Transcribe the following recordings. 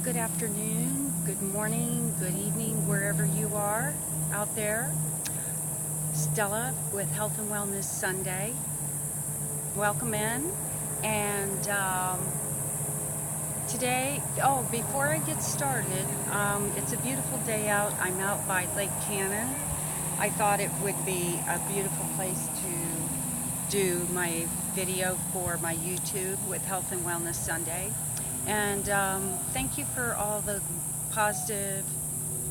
Good afternoon, good morning, good evening, wherever you are out there. Stella with Health and Wellness Sunday. Welcome in. And today, before I get started, it's a beautiful day out. I'm out by Lake Cannon. I thought it would be a beautiful place to do my video for my YouTube with Health and Wellness Sunday. And thank you for all the positive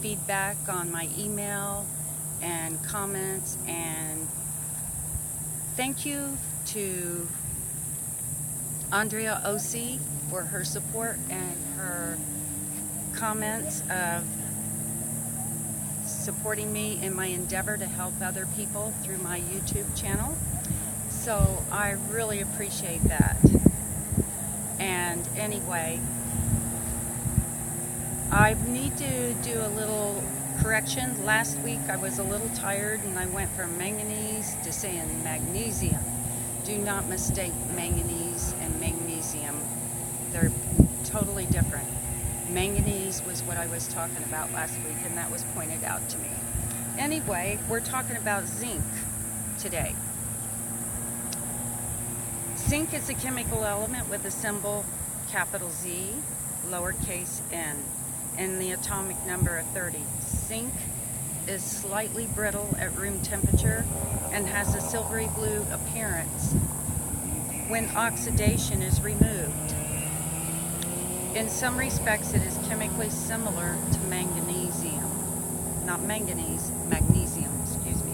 feedback on my email and comments, and thank you to Andrea Osi for her support and her comments of supporting me in my endeavor to help other people through my YouTube channel. So I really appreciate that. And anyway, I need to do a little correction. Last week I was a little tired and I went from manganese to saying magnesium. Do not mistake manganese and magnesium. They're totally different. Manganese was what I was talking about last week, and that was pointed out to me. Anyway, we're talking about zinc today. Zinc is a chemical element with a symbol capital Z, lowercase n, and the atomic number of 30. Zinc is slightly brittle at room temperature and has a silvery blue appearance when oxidation is removed. In some respects, it is chemically similar to magnesium. Not manganese, magnesium, excuse me.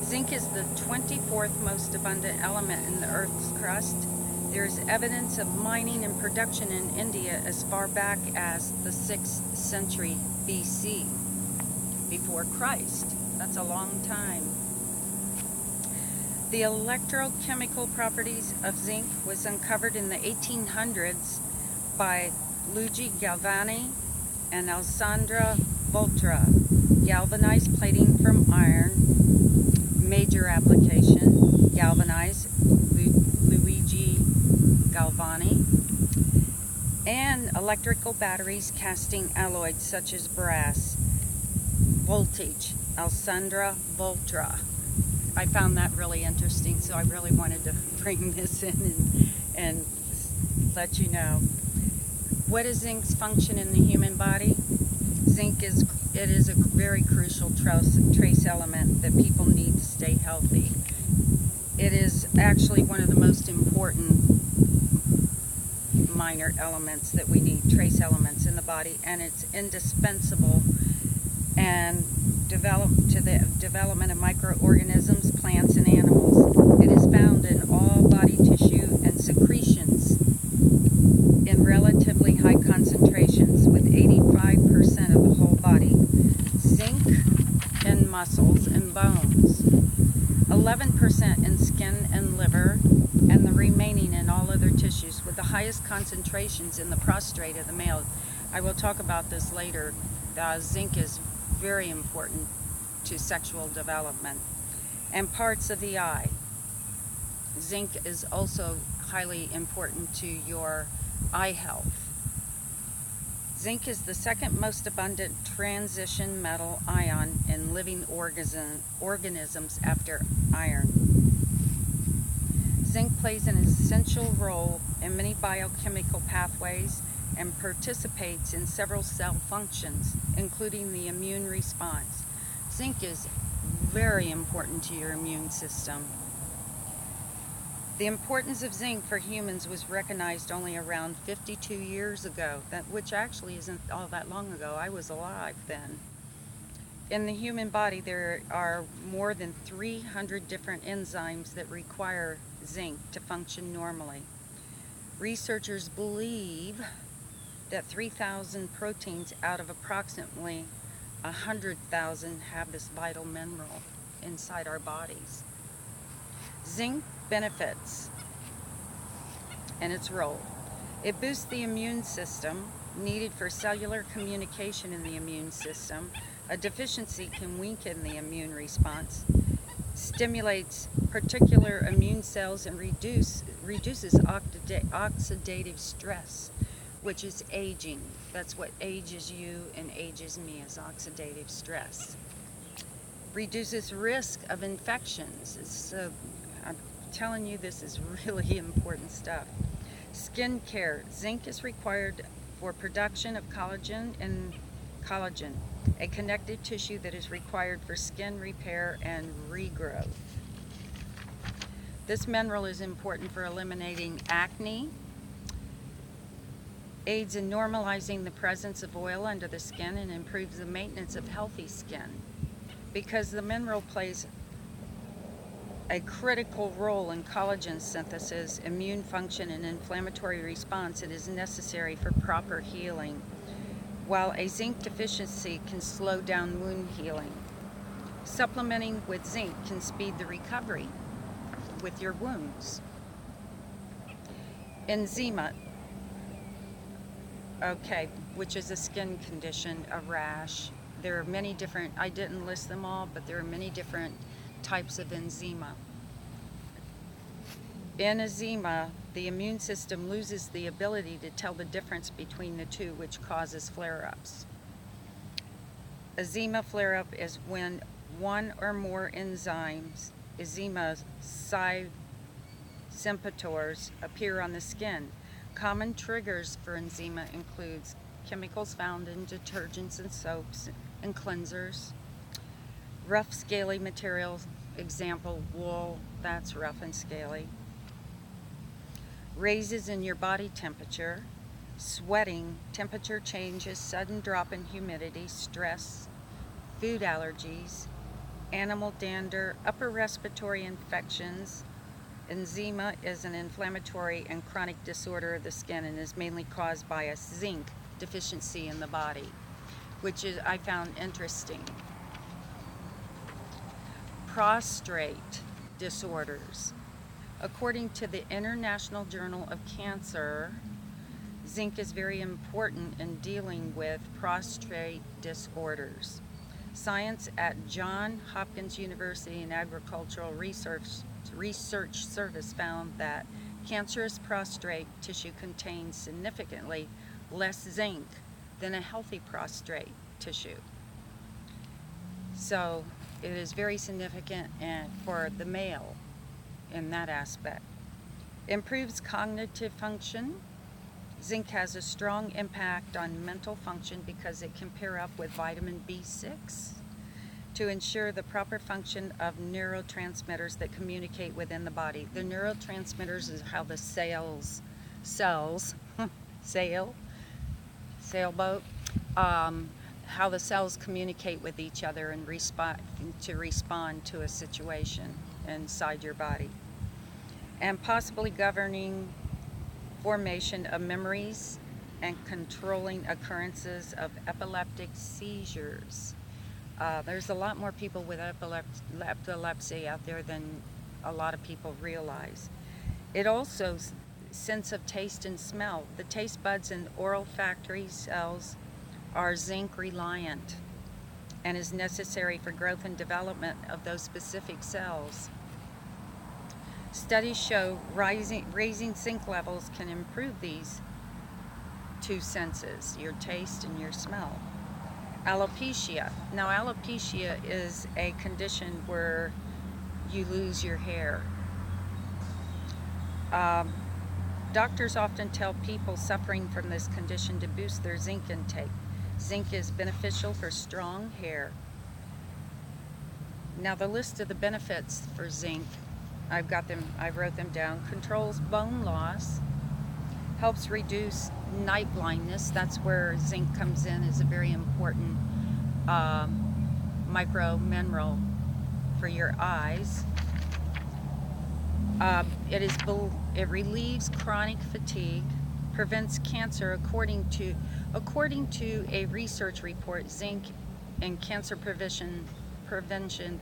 Zinc is the 24th most abundant element in the Earth's crust. There is evidence of mining and production in India as far back as the 6th century BC, before Christ. That's a long time. The electrochemical properties of zinc was uncovered in the 1800s by Luigi Galvani and Alessandro Volterra. Galvanized plating from iron, major application. Galvanized, Luigi Galvani. And electrical batteries casting alloys such as brass. Voltage, Alessandro Volterra. I found that really interesting, so I really wanted to bring this in and let you know. What is zinc's function in the human body? Zinc is a very crucial trace element that people need to stay healthy. It is actually one of the most important minor elements that we need, trace elements in the body, and it's indispensable and to the development of microorganisms, plants, and animals. It is found in all body tissue and secretions in relatively high concentrations, with 85% of the whole body. Zinc in muscles and bones, 11% in skin and liver, and the remaining in all other tissues, with the highest concentrations in the prostate of the male. I will talk about this later. Zinc is very important to sexual development. And parts of the eye. Zinc is also highly important to your eye health. Zinc is the second most abundant transition metal ion in living organisms after iron. Zinc plays an essential role in many biochemical pathways and participates in several cell functions, including the immune response. Zinc is very important to your immune system. The importance of zinc for humans was recognized only around 52 years ago, which actually isn't all that long ago. I was alive then. In the human body, there are more than 300 different enzymes that require zinc to function normally. Researchers believe that 3,000 proteins out of approximately 100,000 have this vital mineral inside our bodies. Zinc benefits and its role. It boosts the immune system, needed for cellular communication in the immune system. A deficiency can weaken the immune response, stimulates particular immune cells, and reduces oxidative stress, which is aging. That's what ages you and ages me, is oxidative stress. Reduces risk of infections. So I'm telling you, this is really important stuff. Skin care. Zinc is required for production of collagen, a connective tissue that is required for skin repair and regrowth. This mineral is important for eliminating acne, aids in normalizing the presence of oil under the skin, and improves the maintenance of healthy skin. Because the mineral plays a critical role in collagen synthesis, immune function, and inflammatory response, it is necessary for proper healing, while a zinc deficiency can slow down wound healing. Supplementing with zinc can speed the recovery with your wounds. Eczema, which is a skin condition, a rash. There are many different, I didn't list them all, but there are many different types of eczema. In eczema, the immune system loses the ability to tell the difference between the two, which causes flare-ups. Eczema flare-up is when one or more enzymes, eczema symptoms, appear on the skin. Common triggers for eczema includes chemicals found in detergents and soaps and cleansers, rough scaly materials, example wool, that's rough and scaly, raises in your body temperature, sweating, temperature changes, sudden drop in humidity, stress, food allergies, animal dander, upper respiratory infections. Eczema is an inflammatory and chronic disorder of the skin and is mainly caused by a zinc deficiency in the body, which is, I found interesting. Prostate disorders. According to the International Journal of Cancer, zinc is very important in dealing with prostate disorders. Science at Johns Hopkins University and Agricultural Research Service found that cancerous prostate tissue contains significantly less zinc than a healthy prostate tissue. So it is very significant for the male in that aspect. Improves cognitive function. Zinc has a strong impact on mental function because it can pair up with vitamin B6 to ensure the proper function of neurotransmitters that communicate within the body. The neurotransmitters is how the sailboat, how the cells communicate with each other and respond to a situation inside your body, and possibly governing formation of memories and controlling occurrences of epileptic seizures. There's a lot more people with epilepsy out there than a lot of people realize. It also, sense of taste and smell. The taste buds and olfactory cells are zinc reliant and is necessary for growth and development of those specific cells. Studies show raising zinc levels can improve these two senses, your taste and your smell. Alopecia. Now, alopecia is a condition where you lose your hair. Doctors often tell people suffering from this condition to boost their zinc intake. Zinc is beneficial for strong hair. Now, the list of the benefits for zinc, I wrote them down. Controls bone loss, helps reduce night blindness. That's where zinc comes in, is a very important micromineral for your eyes. It relieves chronic fatigue, prevents cancer. According to a research report, zinc and cancer prevention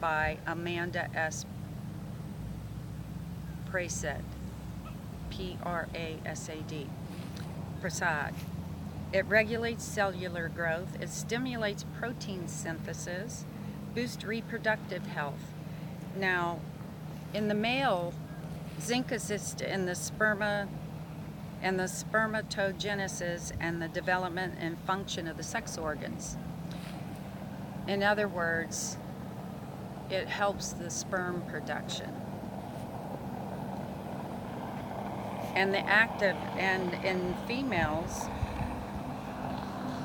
by Amanda S. Prasad, Prasad. It regulates cellular growth. It stimulates protein synthesis, boosts reproductive health. Now, in the male, zinc assists in the and the spermatogenesis and the development and function of the sex organs. In other words, it helps the sperm production. And the active, and in females,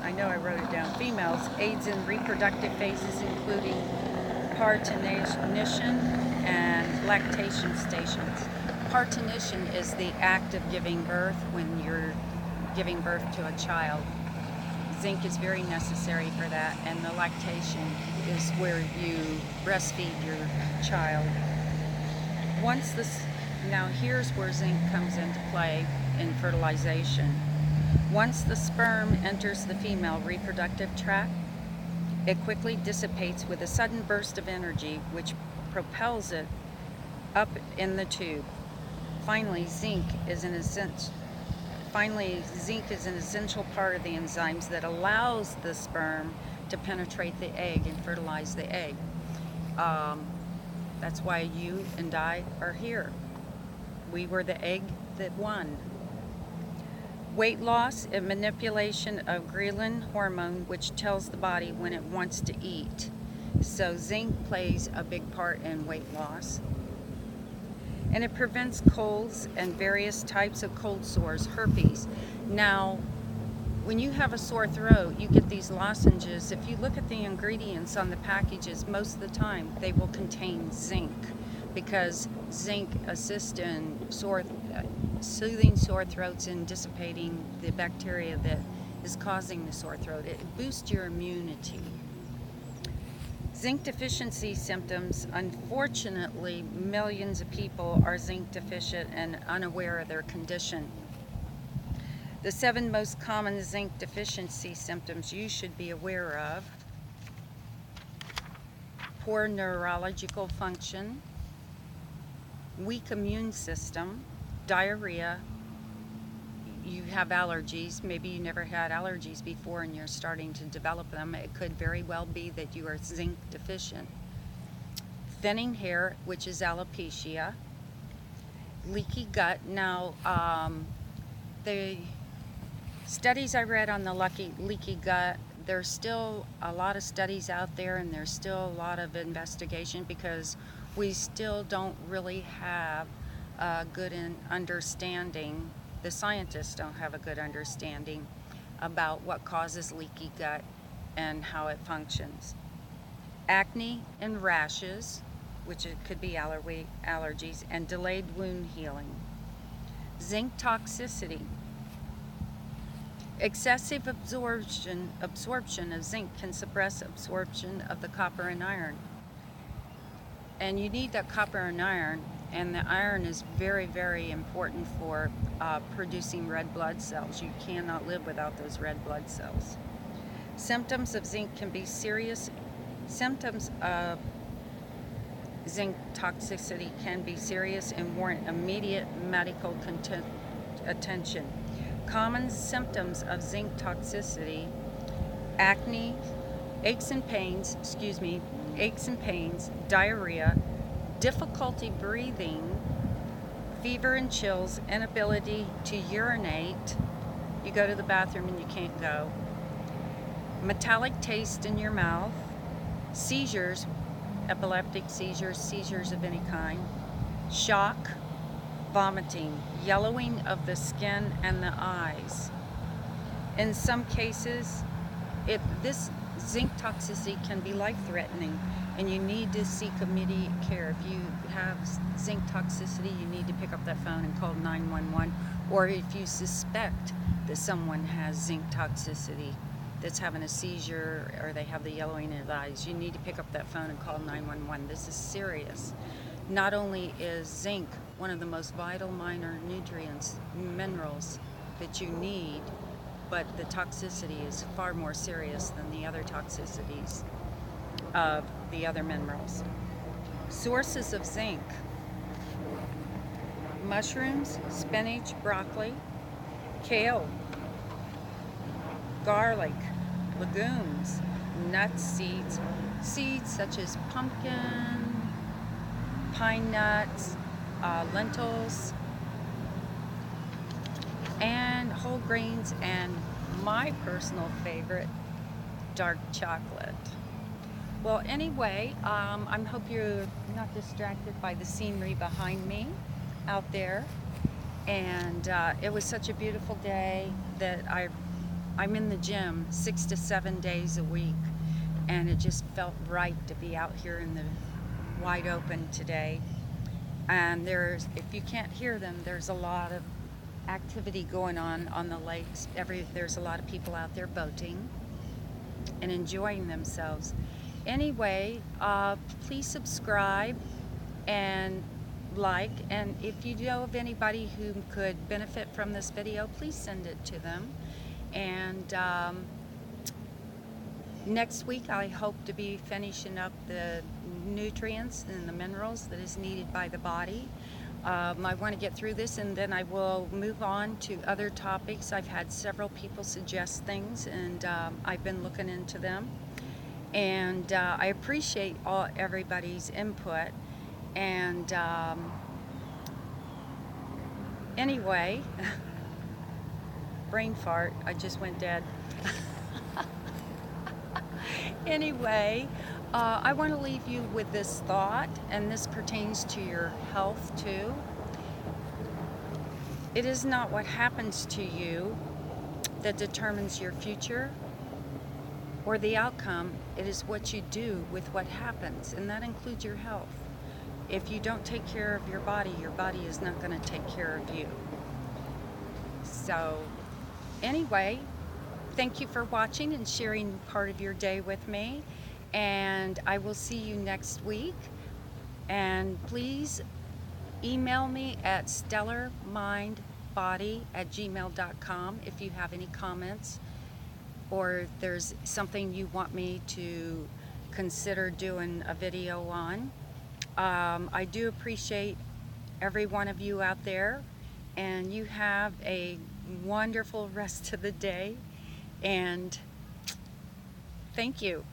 I know I wrote it down, females aids in reproductive phases including parturition and lactation stations. Parturition is the act of giving birth when you're giving birth to a child. Zinc is very necessary for that, and the lactation is where you breastfeed your child. Now here's where zinc comes into play in fertilization. Once the sperm enters the female reproductive tract, it quickly dissipates with a sudden burst of energy which propels it up in the tube. Finally, zinc is an essential part of the enzymes that allows the sperm to penetrate the egg and fertilize the egg. That's why you and I are here. We were the egg that won. Weight loss and manipulation of ghrelin hormone, which tells the body when it wants to eat. So zinc plays a big part in weight loss. And it prevents colds and various types of cold sores, herpes. Now, when you have a sore throat, you get these lozenges. If you look at the ingredients on the packages, most of the time they will contain zinc, because zinc assists in soothing sore throats and dissipating the bacteria that is causing the sore throat. It boosts your immunity. Zinc deficiency symptoms. Unfortunately, millions of people are zinc deficient and unaware of their condition. The 7 most common zinc deficiency symptoms you should be aware of: poor neurological function, weak immune system, diarrhea. You have allergies. Maybe you never had allergies before and you're starting to develop them. It could very well be that you are zinc deficient. Thinning hair, which is alopecia. Leaky gut. Now, the studies I read on the leaky gut, there's still a lot of studies out there, and there's still a lot of investigation, because we still don't really have a good understanding. The scientists don't have a good understanding about what causes leaky gut and how it functions. Acne and rashes, which it could be allergies, and delayed wound healing. Zinc toxicity. Excessive absorption of zinc can suppress absorption of the copper and iron. And you need that copper and iron, and the iron is very, very important for producing red blood cells. You cannot live without those red blood cells. Symptoms of zinc can be serious. Symptoms of zinc toxicity can be serious and warrant immediate medical attention. Common symptoms of zinc toxicity: acne, aches and pains, diarrhea, difficulty breathing, fever and chills, inability to urinate. You go to the bathroom and you can't go. Metallic taste in your mouth, seizures, epileptic seizures, seizures of any kind, shock, vomiting, yellowing of the skin and the eyes. In some cases, this zinc toxicity can be life-threatening, and you need to seek immediate care. If you have zinc toxicity, you need to pick up that phone and call 911. Or if you suspect that someone has zinc toxicity, that's having a seizure, or they have the yellowing of the eyes, you need to pick up that phone and call 911. This is serious. Not only is zinc one of the most vital minor nutrients, minerals that you need, but the toxicity is far more serious than the other toxicities of the other minerals. Sources of zinc: mushrooms, spinach, broccoli, kale, garlic, legumes, nuts, seeds such as pumpkin, pine nuts, lentils, and whole grains, and my personal favorite, dark chocolate. Well, anyway, I hope you're not distracted by the scenery behind me out there. And it was such a beautiful day that I'm in the gym 6 to 7 days a week, and it just felt right to be out here in the wide open today. And if you can't hear them, there's a lot of activity going on the lakes. There's a lot of people out there boating and enjoying themselves. Anyway, please subscribe and like, and if you know of anybody who could benefit from this video, please send it to them. And next week I hope to be finishing up the nutrients and the minerals that is needed by the body. I want to get through this, and then I will move on to other topics. I've had several people suggest things, and I've been looking into them, and I appreciate everybody's input. And anyway, brain fart, I just went dead. Anyway, I want to leave you with this thought, and this pertains to your health too. It is not what happens to you that determines your future or the outcome. It is what you do with what happens, and that includes your health. If you don't take care of your body is not going to take care of you. So anyway, thank you for watching and sharing part of your day with me, and I will see you next week. And please email me at stellarmindbody@gmail.com if you have any comments, or if there's something you want me to consider doing a video on. I do appreciate every one of you out there, and you have a wonderful rest of the day, and thank you.